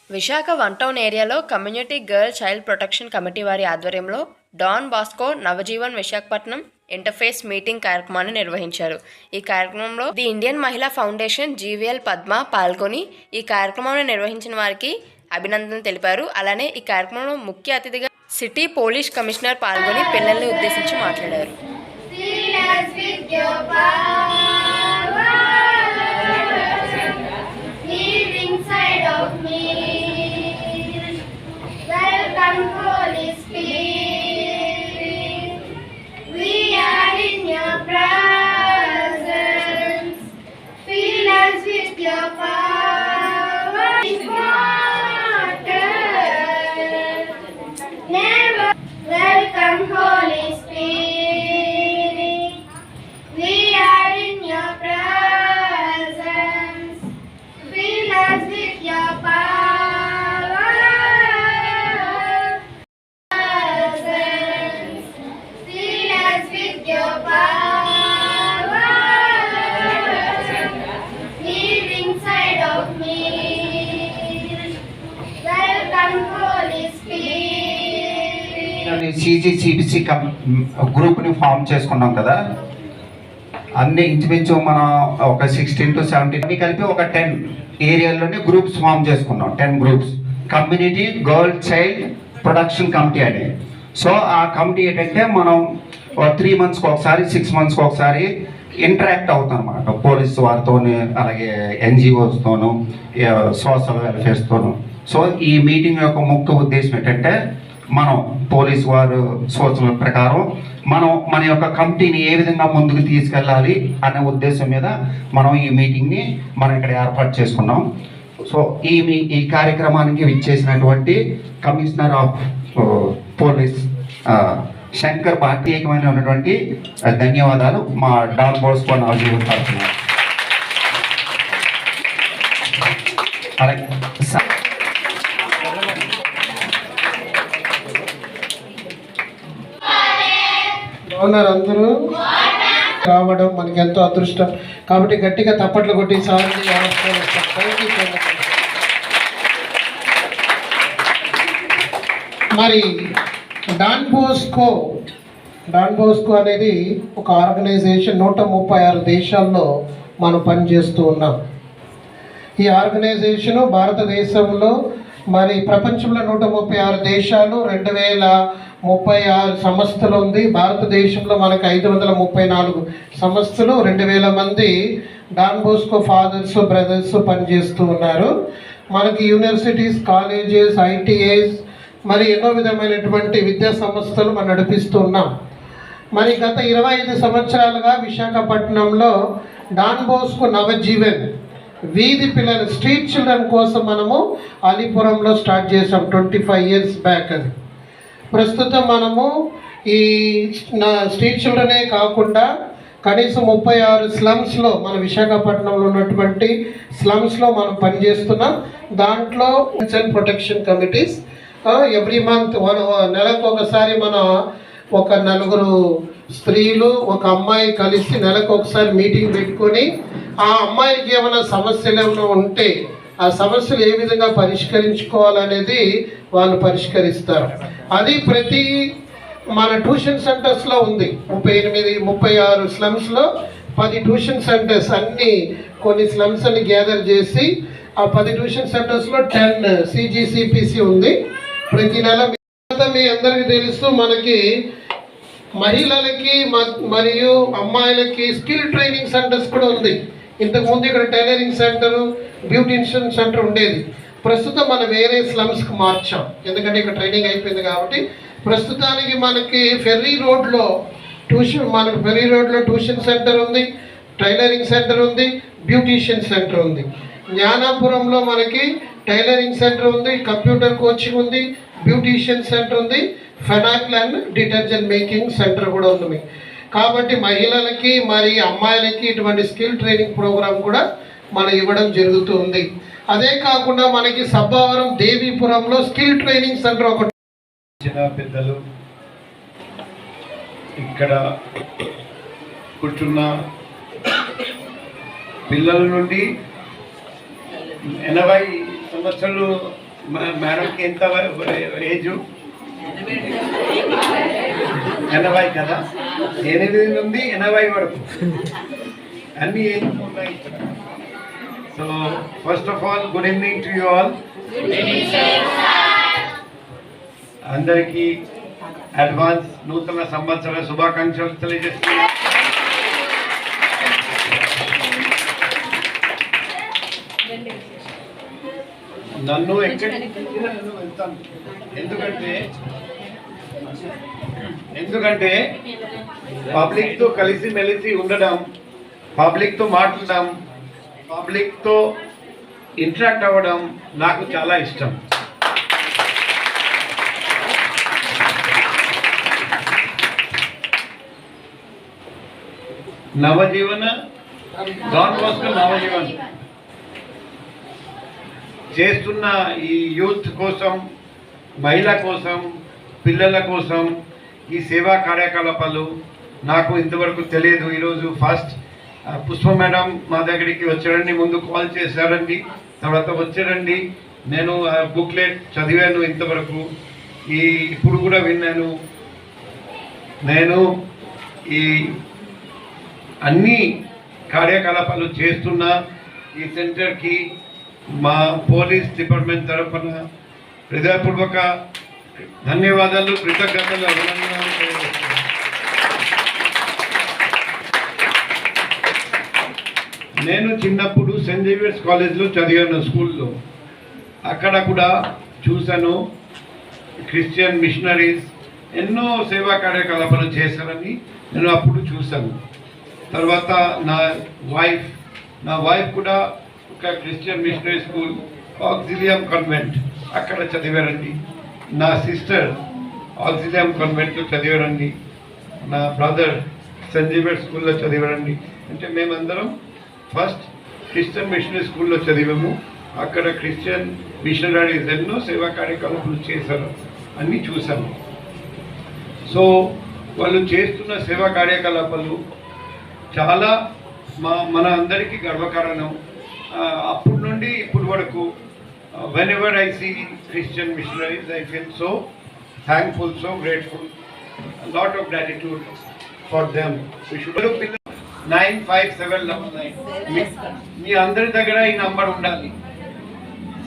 Visakha one town ఏరియాలో community girl child protection committee వారి ఆధ్వర్యంలో Don Bosco Navajeevan Visakhapatnam interface meeting కార్యక్రమాన్ని నిర్వహించారు. ఈ కార్యక్రమంలో the Indian Mahila foundation GVL Padma పాల్గొని ఈ కార్యక్రమాన్ని నిర్వహించిన వారికి అభినందనలు తెలిపారు. అలానే ఈ కార్యక్రమంలో ముఖ్య అతిథిగా సిటీ పోలీస్ కమిషనర్ పాల్గొని పిల్లల్ని ఉద్దేశించి మాట్లాడారు. CGCBC గ్రూప్ని ఫామ్ చేసుకున్నాం కదా, అన్ని ఇంచుమించు మనం ఒక 16 to 17 కలిపి ఒక 10 ఏరియాల్లోనే గ్రూప్స్ ఫామ్ చేసుకున్నాం. 10 groups community girl child protection committee అని. సో ఆ కమిటీ ఏంటంటే మనం 3 monthsకి ఒకసారి 6 monthsకి ఒకసారి ఇంటరాక్ట్ అవుతాం అన్నమాట. పోలీస్ వారితో, అలాగే NGOస్తోనూ, సోషల్ వెల్ఫేర్స్తోనూ. సో ఈ మీటింగ్ యొక్క ముఖ్య ఉద్దేశం ఏంటంటే మనం పోలీసు వారు సూచనల ప్రకారం మన యొక్క కమిటీని ఏ విధంగా ముందుకు తీసుకెళ్ళాలి అనే ఉద్దేశం మీద మనం ఈ మీటింగ్ని మనం ఇక్కడ ఏర్పాటు చేసుకున్నాం. సో ఈ కార్యక్రమానికి విచ్చేసినటువంటి కమిషనర్ ఆఫ్ పోలీస్ శంకర్ ప్రత్యేకమైనటువంటి ధన్యవాదాలు మా డాన్ బాస్కో నవజీవన్ తరఫున. అలాగే అందరూ రావడం మనకి ఎంతో అదృష్టం. కాబట్టి గట్టిగా తప్పట్లు కొట్టి మరి డాన్ బోస్కో అనేది ఒక ఆర్గనైజేషన్. 136 దేశాల్లో మనం పనిచేస్తూ ఉన్నాం. ఈ ఆర్గనైజేషను భారతదేశంలో మరి ప్రపంచంలో 136 దేశాలు, 2036 సంస్థలు ఉంది. భారతదేశంలో మనకు 534 సంస్థలు, 2000 మంది డాన్ బోస్కో ఫాదర్స్ బ్రదర్స్ పనిచేస్తూ ఉన్నారు. మనకి యూనివర్సిటీస్, కాలేజెస్, ITIs మరి ఎన్నో విధమైనటువంటి విద్యా సంస్థలు మనం నడిపిస్తూ ఉన్నాం. మరి గత 25 సంవత్సరాలుగా విశాఖపట్నంలో డాన్ బోస్కో నవజీవన్ వీధి పిల్లలు, స్ట్రీట్ చిల్డ్రన్ కోసం మనము అలీపురంలో స్టార్ట్ చేసాం 25 years బ్యాక్. అది ప్రస్తుతం మనము ఈ స్ట్రీట్ చిల్డ్రనే కాకుండా కనీసం 36 స్లమ్స్లో, మన విశాఖపట్నంలో ఉన్నటువంటి స్లమ్స్లో మనం పనిచేస్తున్నాం. దాంట్లో child protection committees every month నెలకు ఒకసారి మన ఒక 4 స్త్రీలు, ఒక అమ్మాయి కలిసి నెలకు ఒకసారి మీటింగ్ పెట్టుకొని ఆ అమ్మాయికి ఏమైనా సమస్యలు ఏమైనా ఉంటే ఆ సమస్యలు ఏ విధంగా పరిష్కరించుకోవాలనేది వాళ్ళు పరిష్కరిస్తారు. అది ప్రతి మన ట్యూషన్ సెంటర్స్లో ఉంది. 36 స్లమ్స్లో 10 ట్యూషన్ సెంటర్స్, అన్ని కొన్ని స్లమ్స్ అన్ని గ్యాదర్ చేసి ఆ 10 ట్యూషన్ సెంటర్స్లో 10 CGCPC ఉంది. ప్రతి నెల మీ అందరికీ తెలుస్తూ మనకి మహిళలకి మరియు అమ్మాయిలకి స్కిల్ ట్రైనింగ్ సెంటర్స్ కూడా ఉంది. ఇంతకుముందు ఇక్కడ టైలరింగ్ సెంటరు, బ్యూటిషియన్ సెంటర్ ఉండేది. ప్రస్తుతం మనం వేరే స్లమ్స్కి మార్చాం, ఎందుకంటే ఇక్కడ ట్రైనింగ్ అయిపోయింది కాబట్టి. ప్రస్తుతానికి మనకి ఫెర్రీ రోడ్లో ట్యూషన్ సెంటర్ ఉంది, టైలరింగ్ సెంటర్ ఉంది, బ్యూటిషియన్ సెంటర్ ఉంది. జ్ఞానాపురంలో మనకి టైలరింగ్ సెంటర్ ఉంది, కంప్యూటర్ కోచింగ్ ఉంది, బ్యూటిషియన్ సెంటర్ ఉంది, phenyl and detergent making centre కూడా ఉంది. కాబట్టి మహిళలకి మరి అమ్మాయిలకి ఇటువంటి స్కిల్ ట్రైనింగ్ ప్రోగ్రామ్ కూడా మనం ఇవ్వడం జరుగుతుంది. అదే కాకుండా మనకి సబ్బవరం దేవీపురంలో స్కిల్ ట్రైనింగ్ సెంటర్ ఒకటి. పెద్దలు ఇక్కడ కూర్చున్న పిల్లల నుండి 80 సంవత్సరాలు మేడంకి ఎంత ఏజ్? 80 కదా, 8 నుండి 80 వరకు అన్ని ఏజ్ ఉన్నాయి ఇక్కడ. So first of all good evening to you all. అందరికీ అడ్వాన్స్ నూతన సంవత్సర శుభాకాంక్షలు తెలియజేస్తున్నాను. నన్ను ఎక్కడికి వెళ్తాను, ఎందుకంటే పబ్లిక్తో కలిసి మెలిసి ఉండడం, పబ్లిక్తో మాట్లాడడం, పబ్లిక్తో ఇంటరాక్ట్ అవ్వడం నాకు చాలా ఇష్టం. నవజీవన డాన్ బాస్కో నవజీవన్ చేస్తున్న ఈ యూత్ కోసం, మహిళ కోసం, పిల్లల కోసం ఈ సేవా కార్యకలాపాలు నాకు ఇంతవరకు తెలియదు. ఈరోజు ఫస్ట్ పుష్ప మేడం మా దగ్గరికి వచ్చారండి, ముందు కాల్ చేశారండి, తర్వాత వచ్చారండి. నేను బుక్లెట్ చదివాను ఇంతవరకు, ఇప్పుడు కూడా విన్నాను. నేను ఈ అన్ని కార్యకలాపాలు చేస్తున్న ఈ సెంటర్కి మా పోలీస్ డిపార్ట్మెంట్ తరఫున హృదయపూర్వక ధన్యవాదాలు, కృతజ్ఞతలు, అభినందనలు తెలియజేస్తున్నాను. నేను చిన్నప్పుడు సెయింట్ జేవియర్స్ కాలేజ్లో చదివాను, స్కూల్లో. అక్కడ కూడా చూశాను క్రిస్టియన్ మిషనరీస్ ఎన్నో సేవా కార్యకలాపాలు చేశారని నేను అప్పుడు చూశాను. తర్వాత నా వైఫ్ కూడా ఒక క్రిస్టియన్ మిషనరీ స్కూల్ ఆక్సిలియం కాన్వెంట్ అక్కడ చదివారండి. నా సిస్టర్ ఆక్సిలియం కాన్వెంట్లో చదివారండి. నా బ్రదర్ సెయింట్ జేవియర్స్ స్కూల్లో చదివారండి. అంటే మేమందరం ఫస్ట్ క్రిస్టియన్ మిషనరీ స్కూల్లో చదివాము. అక్కడ క్రిస్టియన్ మిషనరీస్ ఎన్నో సేవా కార్యకలాపాలు చేశారు అన్నీ చూసాము. సో వాళ్ళు చేస్తున్న సేవా కార్యకలాపాలు చాలా మన అందరికీ గర్వకారణం. అప్పటి నుండి ఇప్పుడు వరకు whenever I see Christian missionaries, I feel so thankful, so grateful, a lot of gratitude for them. We should look 95799. మీ అందరి దగ్గర ఈ నంబర్ ఉండాలి,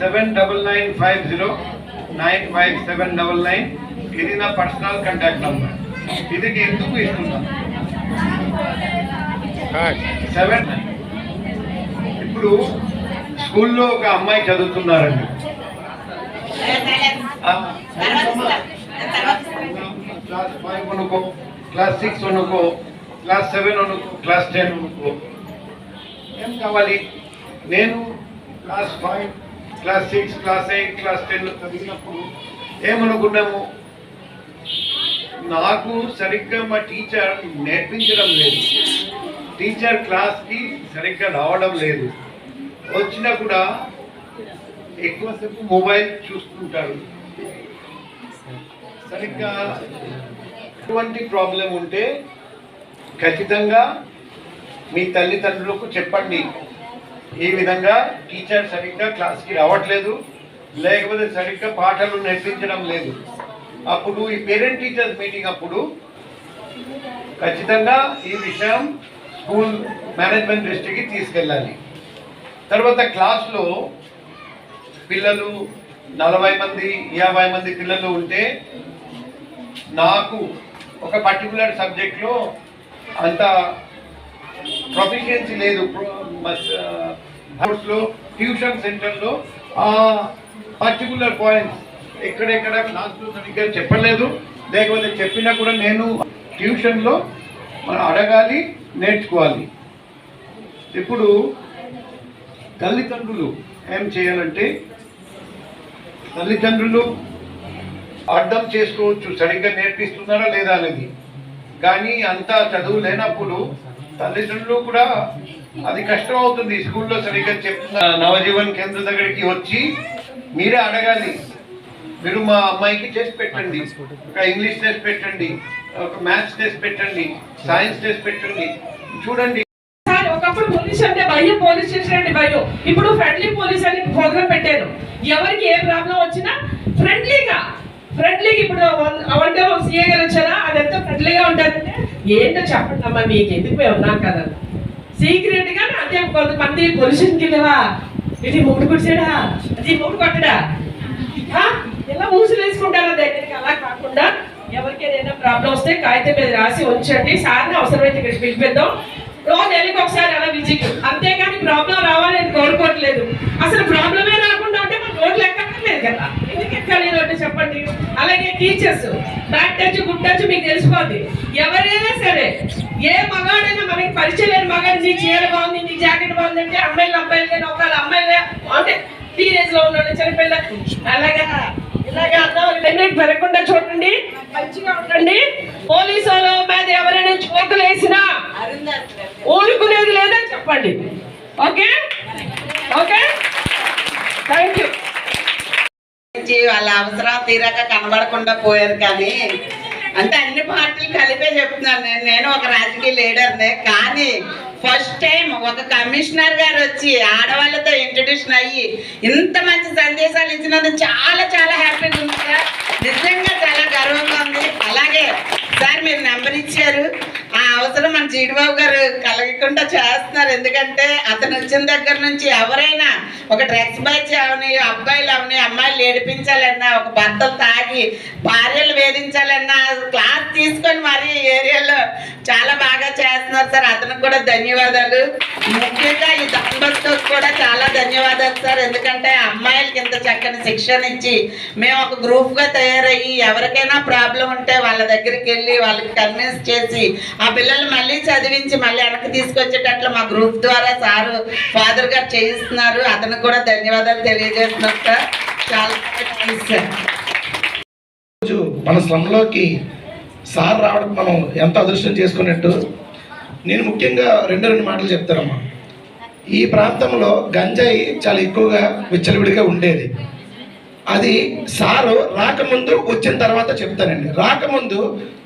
7995095799. ఇది నా పర్సనల్ కాంటాక్ట్ నంబర్. ఇది ఎందుకు ఇస్తున్నాను, 7. ఇప్పుడు స్కూల్లో ఒక అమ్మాయి చదువుతున్నారండి, క్లాస్ 5 అనుకో, క్లాస్ 6 అనుకో, క్లాస్ 7 అనుకో, క్లాస్ 10 అనుకో. ఏం కావాలి? నేను క్లాస్ 5, క్లాస్ 6, క్లాస్ 8, క్లాస్ 10లో చదివినప్పుడు ఏమనుకున్నాము, నాకు సరిగ్గా మా టీచర్ నేర్పించడం లేదు, టీచర్ క్లాస్కి సరిగ్గా రావడం లేదు, వచ్చినా కూడా ఎక్కువసేపు మొబైల్ చూస్తుంటారు. సరిగ్గా ఎటువంటి ప్రాబ్లం ఉంటే ఖచ్చితంగా మీ తల్లిదండ్రులకు చెప్పండి, ఈ విధంగా టీచర్ సరిగ్గా క్లాస్కి రావట్లేదు, లేకపోతే సరిగ్గా పాఠాలు నేర్పించడం లేదు. అప్పుడు ఈ పేరెంట్ టీచర్స్ మీటింగ్ అప్పుడు ఖచ్చితంగా ఈ విషయం స్కూల్ మేనేజ్మెంట్ దృష్టికి తీసుకెళ్ళాలి. తర్వాత క్లాస్లో పిల్లలు 40 మంది 50 మంది పిల్లలు ఉంటే నాకు ఒక పర్టికులర్ సబ్జెక్ట్లో అంత ప్రొఫిషియన్సీ లేదు. ట్యూషన్ సెంటర్లో ఆ పర్టికులర్ పాయింట్స్ ఎక్కడెక్కడ క్లాస్లో సరిగ్గా చెప్పలేదు, లేకపోతే చెప్పినా కూడా నేను ట్యూషన్లో మనం అడగాలి, నేర్చుకోవాలి. ఇప్పుడు తల్లిదండ్రులు ఏం చేయాలంటే, తల్లిదండ్రులు అర్థం చేసుకోవచ్చు సరిగ్గా నేర్పిస్తున్నారా లేదా అనేది. కానీ అంతా చదువు లేనప్పుడు తల్లిదండ్రులు కూడా అది కష్టం అవుతుంది. స్కూల్లో సరిగ్గా చెప్తున్న నవజీవన్ కేంద్ర దగ్గరికి వచ్చి మీరే అడగాలి, మీరు మా అమ్మాయికి టెస్ట్ పెట్టండి, ఒక ఇంగ్లీష్ టెస్ట్ పెట్టండి, ఒక మ్యాథ్స్ టెస్ట్ పెట్టండి, సైన్స్ టెస్ట్ పెట్టండి, చూడండి. ఒకప్పుడు పోలీస్ అంటే భయం, పోలీస్ స్టేషన్ అంటే భయం. ఇప్పుడు ఫ్రెండ్లీ పోలీస్ అని ప్రోగ్రామ్ పెట్టారు. ఎవరికి ఏ ప్రాబ్లం వచ్చినా ఫ్రెండ్లీగా ఇప్పుడు వన్ డే సీఏ గారు వచ్చారా, అది ఎంత ఫ్రెండ్లీగా ఉంటారంటే ఏంటో చెప్పండి అమ్మా, మీకు ఎందుకు మేము ఉన్నాం కదా సీక్రెట్ గా. అంటే కొంతమంది పొల్యూషన్ కిందవా, ఇది మూడు కుడిచాడా, అది మూడు కొట్టడా, ఇలా మూసులు వేసుకుంటారా దగ్గరికి. అలా కాకుండా ఎవరికి ఏదైనా ప్రాబ్లం వస్తే కాగితం మీద రాసి ఉంచండి, సార్ని అవసరమైతే ఇక్కడికి పిలిపిద్దాం. రోజు నెలకి ఒకసారి అలా విజిట్. అంతేగాని ప్రాబ్లం రావాలని కోరుకోవట్లేదు. అసలు ప్రాబ్లమే రాకుండా ఉంటే మన రోడ్లు ఎక్కట్లేదు కదా, ఎందుకు ఎక్కాలి రోడ్డు చెప్పండి. అలాగే teachers bad touch good touch మీకు తెలిసిపోద్ది. ఎవరైనా సరే, ఏ మగాడైనా మనకి పరిచయం లేని మగాడు నీ చీర బాగుంది, నీ జాకెట్ బాగుంది అంటే అమ్మాయిలు అబ్బాయిలు ఒకవేళ అమ్మాయిలే అంటే టీనేజ్ లో ఉన్నాడు చనిపోయిన అలాగా ఇలాగే అర్థం పెరగకుండా చూడండి, మంచిగా ఉండండి. పోలీసు వాళ్ళ మీద ఎవరైనా చోకులు వేసినా ఊరుకునేది లేదని చెప్పండి. Okay okay, thank you. వాళ్ళ అవసరం తీరాక కనబడకుండా పోయారు. కానీ అంటే అన్ని పార్టీలు కలిపే చెప్తున్నాను. నేను ఒక రాజకీయ లీడర్నే, కానీ ఫస్ట్ టైం ఒక కమిషనర్ గారు వచ్చి ఆడవాళ్ళతో ఇంట్రడ్యూషన్ అయ్యి ఇంత మంచి సందేశాలు ఇచ్చినందుకు చాలా చాలా హ్యాపీగా ఉంది సార్. నిజంగా చాలా గర్వంగా ఉంది. అలాగే సార్ మీరు నెంబర్ ఇచ్చారు, ఆ అవసరం మన జీడిబాబు గారు కలగకుండా చేస్తున్నారు. ఎందుకంటే అతను వచ్చిన దగ్గర నుంచి ఎవరైనా ఒక డ్రగ్స్ బ్యాచ్ అవని, అబ్బాయిలు అవని, అమ్మాయిలు ఏడిపించాలన్నా, ఒక భర్తలు తాగి భార్యలు వేధించాలన్నా క్లాస్ తీసుకొని మరి ఏరియాలో చాలా బాగా చేస్తున్నారు సార్. అతనికి కూడా ధన్యవాదాలు. ముఖ్యంగా ఈ దంపతితో కూడా చాలా ధన్యవాదాలు సార్. ఎందుకంటే అమ్మాయిలకి ఇంత చక్కని శిక్షణ ఇచ్చి మేము ఒక గ్రూప్గా తయారయ్యి ఎవరికైనా ప్రాబ్లం ఉంటే వాళ్ళ దగ్గరికి వెళ్ళి వాళ్ళకి కన్విన్స్ చేసి ఆ పిల్లల్ని మళ్ళీ చదివించి మళ్ళీ వెనక్కి తీసుకొచ్చేటట్లు మా గ్రూప్ ద్వారా సారు ఫాదర్ గారు చేయిస్తున్నారు. అతనికి కూడా ధన్యవాదాలు తెలియజేస్తున్నాం సార్. చాలా థ్యాంక్స్ సార్. మన స్లమ్లోకి సార్ రావడం మనం ఎంత అదృష్టం చేసుకున్నట్టు. నేను ముఖ్యంగా రెండు మాటలు చెప్తానమ్మా. ఈ ప్రాంతంలో గంజాయి చాలా ఎక్కువగా విచ్చలవిడిగా ఉండేది. అది సారు రాకముందు వచ్చిన తర్వాత చెప్తానండి. రాకముందు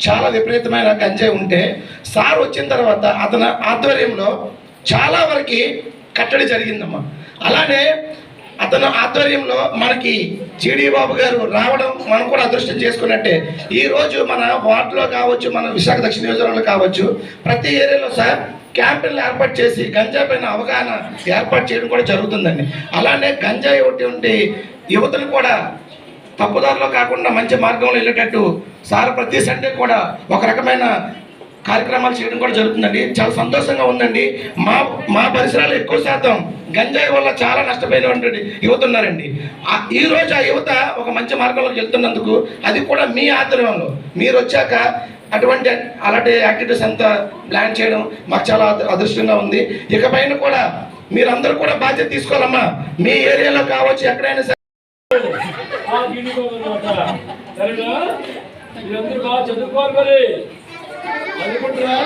చాలా విపరీతమైన గంజాయి ఉంటే సార్ వచ్చిన తర్వాత అతని ఆధ్వర్యంలో చాలా వరకు కట్టడి జరిగిందమ్మా. అలానే అతని ఆధ్వర్యంలో మనకి జీడీ బాబు గారు రావడం మనం కూడా అదృష్టం చేసుకున్నట్టే. ఈరోజు మన వార్డులో కావచ్చు, మన విశాఖ దక్షిణ నియోజకవర్గంలో కావచ్చు, ప్రతి ఏరియాలో సార్ క్యాంపెయిన్లు ఏర్పాటు చేసి గంజాయి పైన అవగాహన ఏర్పాటు చేయడం కూడా జరుగుతుందండి. అలానే గంజాయి ఒకటి యువతను కూడా తప్పుదారిలో కాకుండా మంచి మార్గంలో వెళ్ళేటట్టు సార్ ప్రతి సండే కూడా ఒక రకమైన కార్యక్రమాలు చేయడం కూడా జరుగుతుందండి. చాలా సంతోషంగా ఉందండి. మా పరిసరాలు ఎక్కువ శాతం గంజాయి వల్ల చాలా నష్టపోయినటువంటి యువత ఉన్నారండి. ఈ రోజు ఆ యువత ఒక మంచి మార్గంలోకి వెళ్తున్నందుకు అది కూడా మీ ఆధ్వర్యంలో మీరు వచ్చాక అలాంటి యాక్టివిటీస్ అంతా ప్లాన్ చేయడం మాకు చాలా అదృష్టంగా ఉంది. ఇకపైన కూడా మీరందరూ కూడా బాధ్యత తీసుకోవాలమ్మా. మీ ఏరియాలో కావచ్చు, ఎక్కడైనా సరే. మీరందరూ బాగా చదువుకోవాలి. మరి చదువుకుంటారా?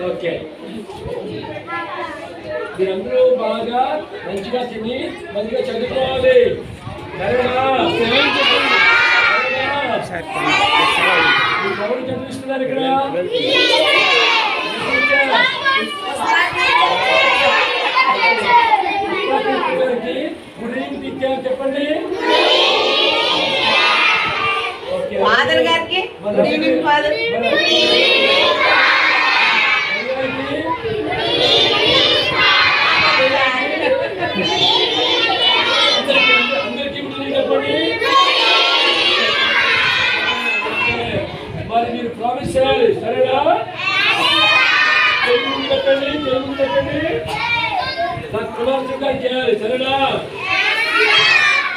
ఓకే, మీరందరూ బాగా మంచిగా తిని మంచిగా చదువుకోవాలి. ఎవరు చదివిస్తున్నారు ఇక్కడ? చెప్పండి. ఫాదర్ గారికి గుడ్ ఈవినింగ్ ఫాదర్. అందరికీ చెప్పండి. మరి మీరు ప్రామిస్ చేయాలి, సరేనా? తెలుగు చెప్పండి, తెలుగు చెప్పండి. నాకు కులాంశంగా చేయాలి, సరేనా?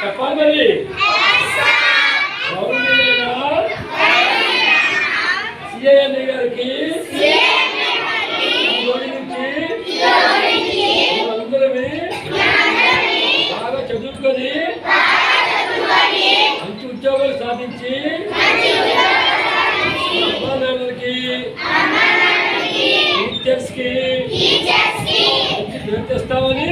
చెప్పాలి. మరి సిఐఎన్ఏ గారికి రోజు నుంచి అందరమే బాగా చదువుకొని మంచి ఉద్యోగాలు సాధించి అమ్మానాన్నలకి నిత్య టీచర్స్ కి మంచి పేరు తెస్తామని